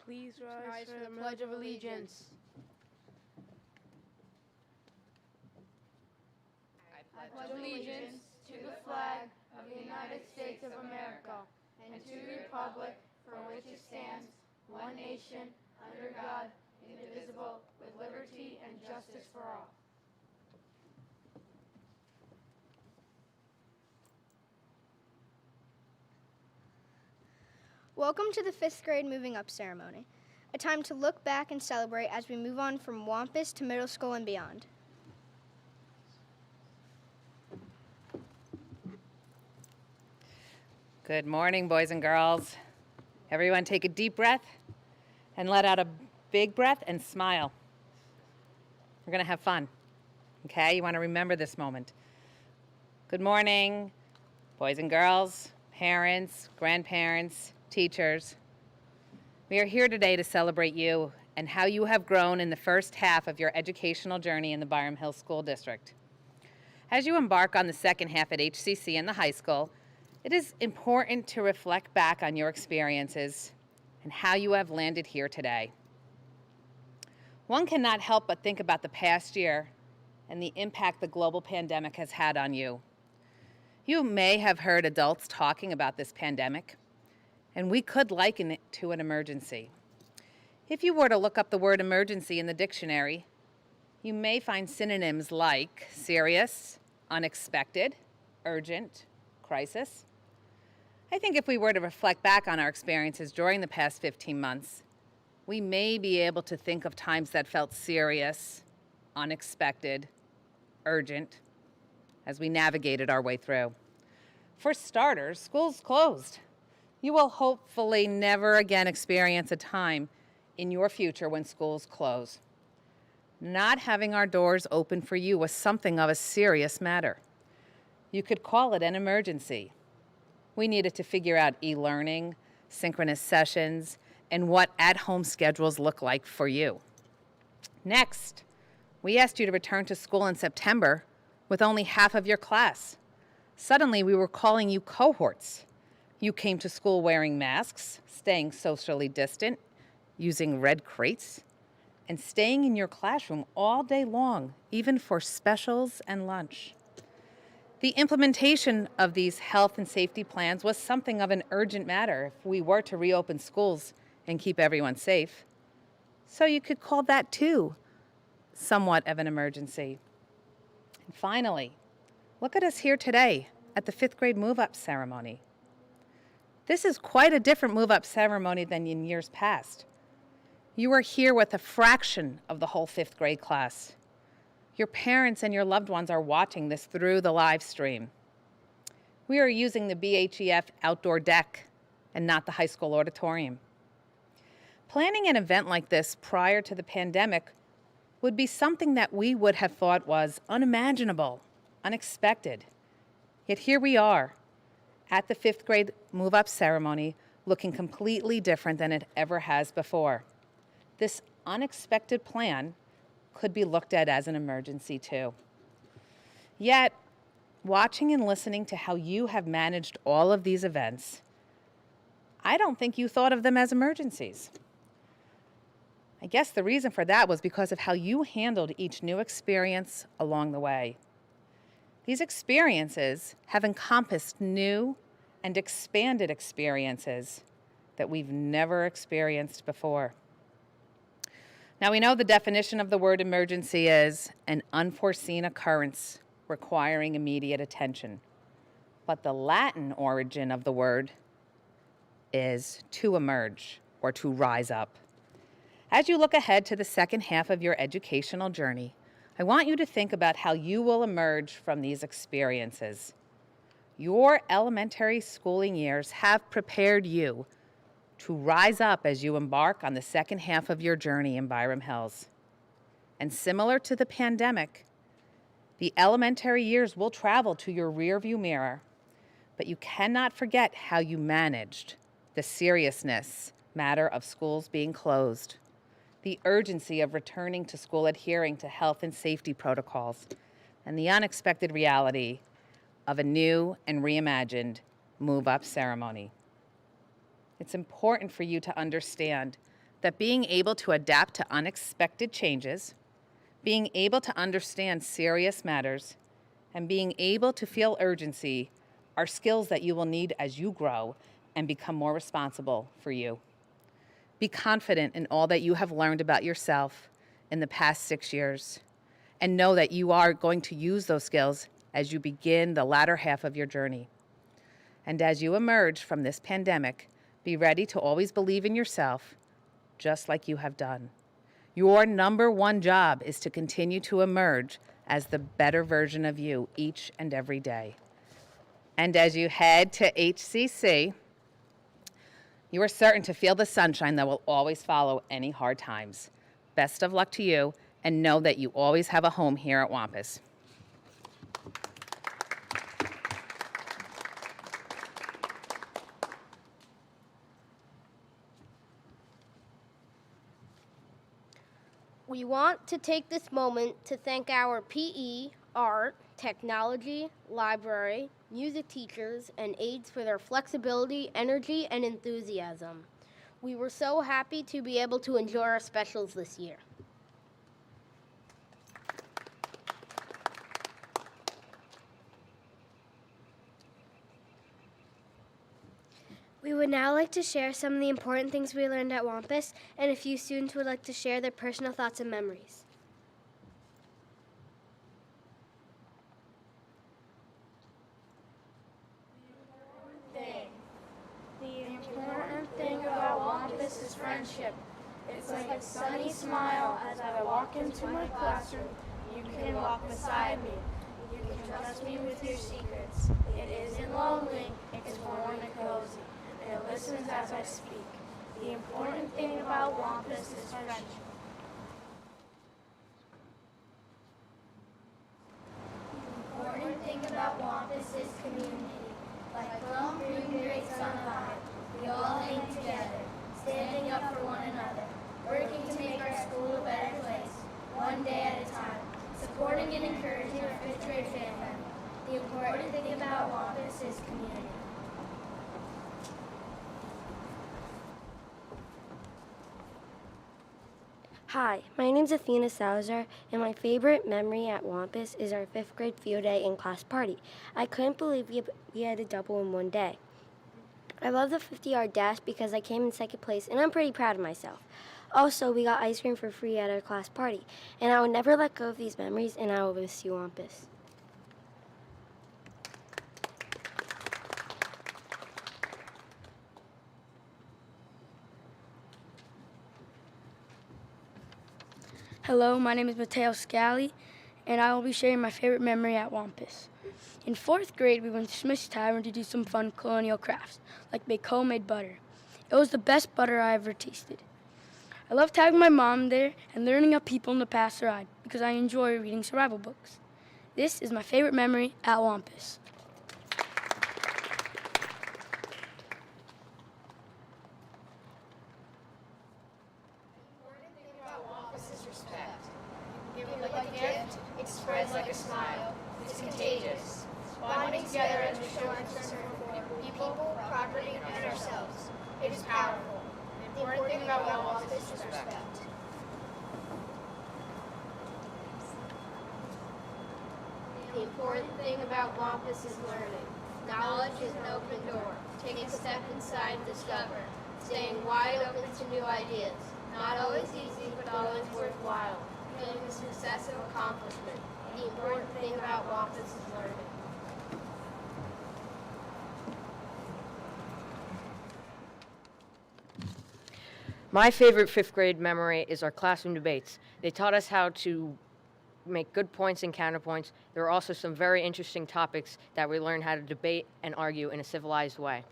Please rise for the Pledge of Allegiance. I pledge allegiance to the flag of the United States of America and to the republic for which it stands, one nation, under God, indivisible, with liberty and justice for all. Welcome to the 5th grade moving up ceremony, a time to look back and celebrate as we move on from Wampus to middle school and beyond. Good morning, boys and girls. Everyone take a deep breath and let out a big breath and smile. We're going to have fun, okay? You want to remember this moment. Good morning, boys and girls, parents, grandparents, teachers. We are here today to celebrate you and how you have grown in the first half of your educational journey in the Byram Hills School District. As you embark on the second half at HCC and the high school, it is important to reflect back on your experiences and how you have landed here today. One cannot help but think about the past year and the impact the global pandemic has had on you. You may have heard adults talking about this pandemic, and we could liken it to an emergency. If you were to look up the word emergency in the dictionary, you may find synonyms like serious, unexpected, urgent, crisis. I think if we were to reflect back on our experiences during the past 15 months, we may be able to think of times that felt serious, unexpected, urgent, as we navigated our way through. For starters, schools closed. You will hopefully never again experience a time in your future when schools close. Not having our doors open for you was something of a serious matter. You could call it an emergency. We needed to figure out e-learning, synchronous sessions, and what at-home schedules look like for you. Next, we asked you to return to school in September with only half of your class. Suddenly, we were calling you cohorts. You came to school wearing masks, staying socially distant, using red crates, and staying in your classroom all day long, even for specials and lunch. The implementation of these health and safety plans was something of an urgent matter if we were to reopen schools and keep everyone safe. So you could call that too somewhat of an emergency. And finally, look at us here today at the 5th grade move-up ceremony. This is quite a different move-up ceremony than in years past. You are here with a fraction of the whole 5th grade class. Your parents and your loved ones are watching this through the live stream. We are using the BHEF outdoor deck and not the high school auditorium. Planning an event like this prior to the pandemic would be something that we would have thought was unimaginable, unexpected. Yet here we are at the 5th grade move-up ceremony looking completely different than it ever has before. This unexpected plan could be looked at as an emergency too. Yet, watching and listening to how you have managed all of these events, I don't think you thought of them as emergencies. I guess the reason for that was because of how you handled each new experience along the way. These experiences have encompassed new and expanded experiences that we've never experienced before. Now, we know the definition of the word emergency is an unforeseen occurrence requiring immediate attention. But the Latin origin of the word is to emerge or to rise up. As you look ahead to the second half of your educational journey, I want you to think about how you will emerge from these experiences. Your elementary schooling years have prepared you to rise up as you embark on the second half of your journey in Byram Hills. And similar to the pandemic, the elementary years will travel to your rearview mirror, but you cannot forget how you managed the seriousness matter of schools being closed, the urgency of returning to school adhering to health and safety protocols, and the unexpected reality of a new and reimagined move-up ceremony. It's important for you to understand that being able to adapt to unexpected changes, being able to understand serious matters, and being able to feel urgency are skills that you will need as you grow and become more responsible for you. Be confident in all that you have learned about yourself in the past 6 years, and know that you are going to use those skills as you begin the latter half of your journey. And as you emerge from this pandemic, be ready to always believe in yourself, just like you have done. Your number one job is to continue to emerge as the better version of you each and every day. And as you head to HCC, you are certain to feel the sunshine that will always follow any hard times. Best of luck to you, and know that you always have a home here at Wampus. We want to take this moment to thank our PE, art, technology, library, music teachers, and aides for their flexibility, energy, and enthusiasm. We were so happy to be able to enjoy our specials this year. We would now like to share some of the important things we learned at Wampus, and a few students would like to share their personal thoughts and memories. The important thing about Wampus is friendship. It's like a sunny smile as I walk into my classroom. You can walk beside me. You can trust me with your secrets. It isn't lonely, it's warm and cozy. It listens as I speak. The important thing about Wampus is friendship. The important thing about Wampus is community. Like long green great sun high, we all hang together, standing up for one another, working to make our school a better place, one day at a time, supporting and encouraging our fifth grade family. The important thing about Wampus is community. Hi, my name's Athena Salazar, and my favorite memory at Wampus is our 5th grade field day and class party. I couldn't believe we had a double in one day. I love the 50-yard dash because I came in second place, and I'm pretty proud of myself. Also, we got ice cream for free at our class party, and I will never let go of these memories, and I will miss you, Wampus. Hello, my name is Mateo Scali, and I will be sharing my favorite memory at Wampus. In 4th grade, we went to Smith's Tavern to do some fun colonial crafts, like make homemade butter. It was the best butter I ever tasted. I loved having my mom there and learning how people in the past survived because I enjoy reading survival books. This is my favorite memory at Wampus. It spreads like a smile. It's contagious. Bonding together as we show concern for people, property, and ourselves. It is powerful. The important thing about Wampus is respect. The important thing about Wampus is learning. Knowledge is an open door. Take a step inside and discover. Staying wide open to new ideas. Not always easy, but always worthwhile. Feeling the success of accomplishment. The important thing about Wampus is learning. My favorite 5th grade memory is our classroom debates. They taught us how to make good points and counterpoints. There were also some very interesting topics that we learned how to debate and argue in a civilized way.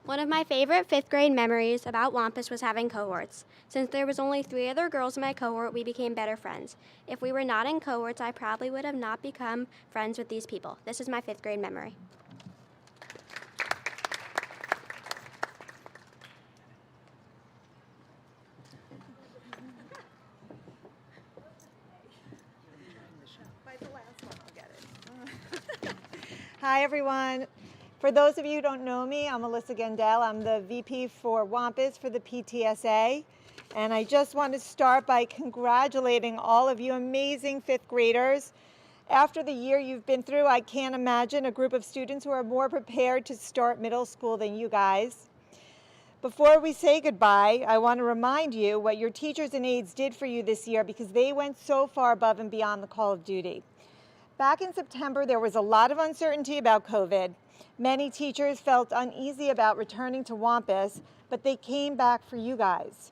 One of my favorite 5th grade memories about Wampus was having cohorts. Since there was only 3 other girls in my cohort, we became better friends. If we were not in cohorts, I probably would have not become friends with these people. This is my 5th grade memory. Hi, everyone. For those of you who don't know me, I'm Alyssa Gendel. I'm the VP for WAMPUS for the PTSA. And I just want to start by congratulating all of you amazing fifth graders. After the year you've been through, I can't imagine a group of students who are more prepared to start middle school than you guys. Before we say goodbye, I want to remind you what your teachers and aides did for you this year because they went so far above and beyond the call of duty. Back in September, there was a lot of uncertainty about COVID. Many teachers felt uneasy about returning to WAMPUS, but they came back for you guys.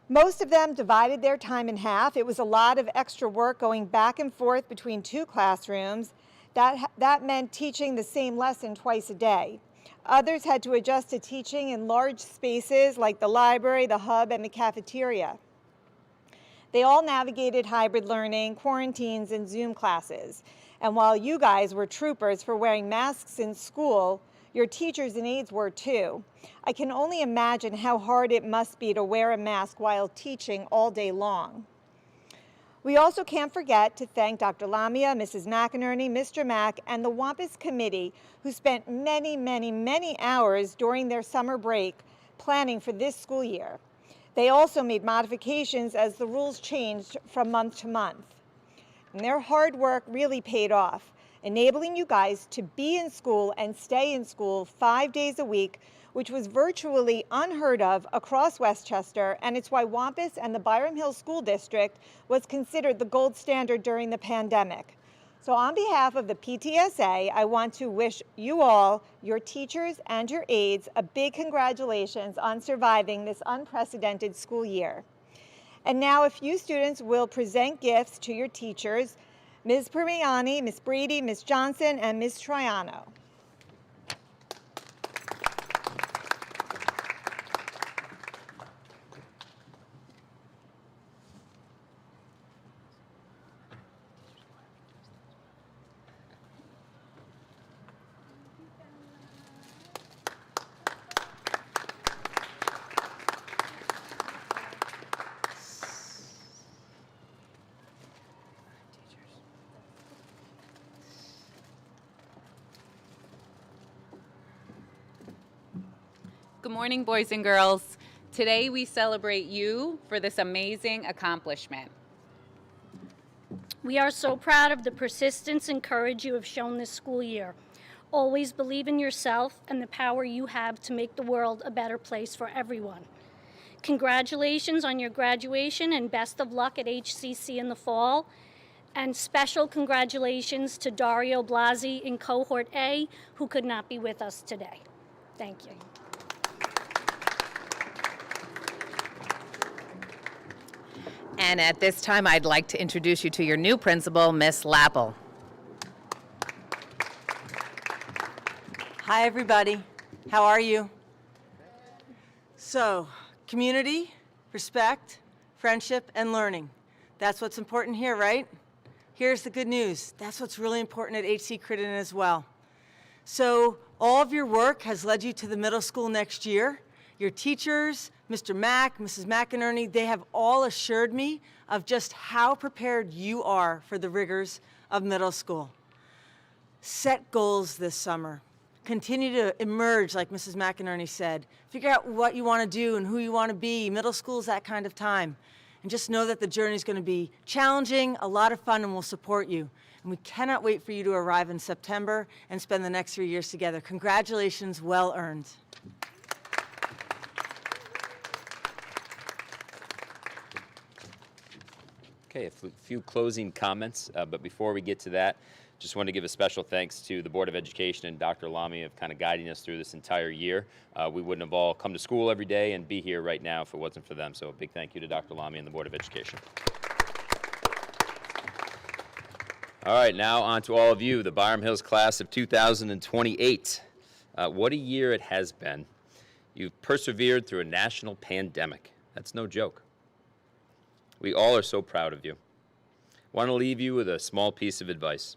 Most of them divided their time in half. It was a lot of extra work going back and forth between two classrooms. That meant teaching the same lesson twice a day. Others had to adjust to teaching in large spaces like the library, the hub, and the cafeteria. They all navigated hybrid learning, quarantines, and Zoom classes. And while you guys were troopers for wearing masks in school, your teachers and aides were too. I can only imagine how hard it must be to wear a mask while teaching all day long. We also can't forget to thank Dr. Lamia, Mrs. McInerney, Mr. Mack, and the WAMPUS committee who spent many, many, many hours during their summer break planning for this school year. They also made modifications as the rules changed from month to month. And their hard work really paid off, enabling you guys to be in school and stay in school 5 days a week, which was virtually unheard of across Westchester, and it's why WAMPUS and the Byram Hills School District was considered the gold standard during the pandemic. So on behalf of the PTSA, I want to wish you all, your teachers and your aides, a big congratulations on surviving this unprecedented school year. And now a few students will present gifts to your teachers, Ms. Primiani, Ms. Brady, Ms. Johnson, and Ms. Troiano. Good morning, boys and girls. Today we celebrate you for this amazing accomplishment. We are so proud of the persistence and courage you have shown this school year. Always believe in yourself and the power you have to make the world a better place for everyone. Congratulations on your graduation and best of luck at HCC in the fall. And special congratulations to Dario Blasi in Cohort A, who could not be with us today. Thank you. And at this time, I'd like to introduce you to your new principal, Miss Lappel. Hi, everybody. How are you? So, community, respect, friendship, and learning. That's what's important here, right? Here's the good news. That's what's really important at HC Crittenden as well. So, all of your work has led you to the middle school next year. Your teachers, Mr. Mack, Mrs. McInerney, they have all assured me of just how prepared you are for the rigors of middle school. Set goals this summer. Continue to emerge, like Mrs. McInerney said. Figure out what you want to do and who you want to be. Middle school is that kind of time. And just know that the journey is going to be challenging, a lot of fun, and we'll support you. And we cannot wait for you to arrive in September and spend the next 3 years together. Congratulations, well earned. Okay, a few closing comments, but before we get to that, just want to give a special thanks to the Board of Education and Dr. Lamy of kind of guiding us through this entire year. We wouldn't have all come to school every day and be here right now if it wasn't for them, so a big thank you to Dr. Lamy and the Board of Education. All right, now on to all of you, the Byram Hills class of 2028. What a year it has been. You've persevered through a national pandemic. That's no joke. We all are so proud of you. Want to leave you with a small piece of advice.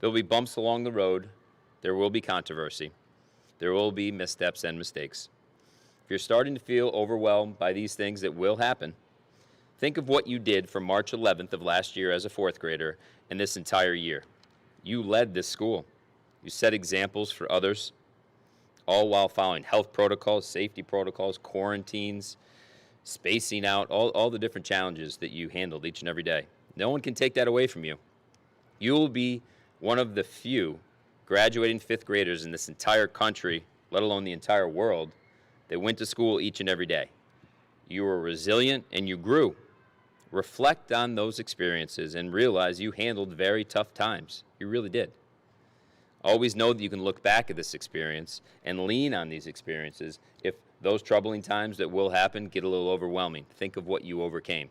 There will be bumps along the road. There will be controversy. There will be missteps and mistakes. If you're starting to feel overwhelmed by these things that will happen, think of what you did from March 11th of last year as a fourth grader and this entire year. You led this school. You set examples for others, all while following health protocols, safety protocols, quarantines, spacing out, all the different challenges that you handled each and every day. No one can take that away from you. You will be one of the few graduating fifth graders in this entire country, let alone the entire world, that went to school each and every day. You were resilient and you grew. Reflect on those experiences and realize you handled very tough times. You really did. Always know that you can look back at this experience and lean on these experiences if those troubling times that will happen get a little overwhelming. Think of what you overcame.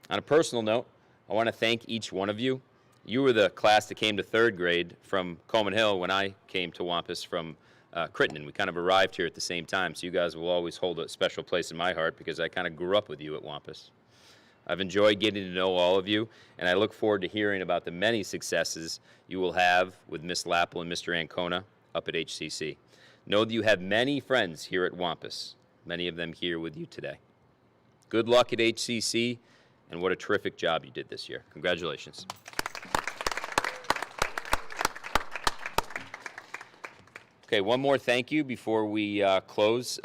On a personal note, I want to thank each one of you. You were the class that came to third grade from Coleman Hill when I came to Wampus from Crittenden. We kind of arrived here at the same time, so you guys will always hold a special place in my heart because I kind of grew up with you at Wampus. I've enjoyed getting to know all of you, and I look forward to hearing about the many successes you will have with Miss Lapple and Mr. Ancona up at HCC. Know that you have many friends here at Wampus, many of them here with you today. Good luck at HCC, and what a terrific job you did this year. Congratulations. Okay, one more thank you before we close.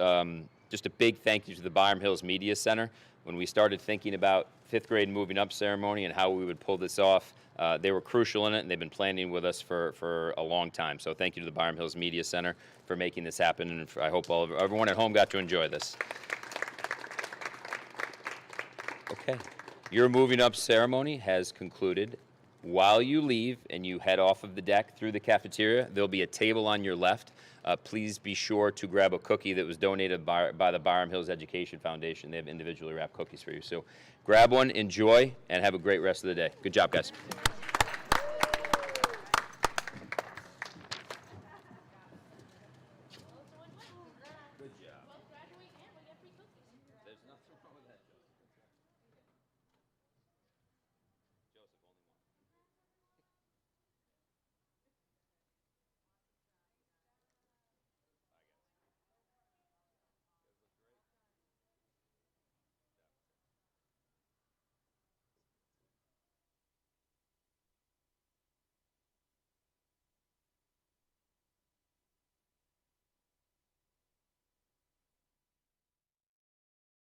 Just a big thank you to the Byram Hills Media Center. When we started thinking about fifth grade moving up ceremony and how we would pull this off, they were crucial in it, and they've been planning with us for a long time. So thank you to the Byram Hills Media Center for making this happen, and I hope everyone at home got to enjoy this. Okay, your moving up ceremony has concluded. While you leave and you head off of the deck through the cafeteria, there'll be a table on your left. Please be sure to grab a cookie that was donated by the Byram Hills Education Foundation. They have individually wrapped cookies for you. So grab one, enjoy, and have a great rest of the day. Good job, guys.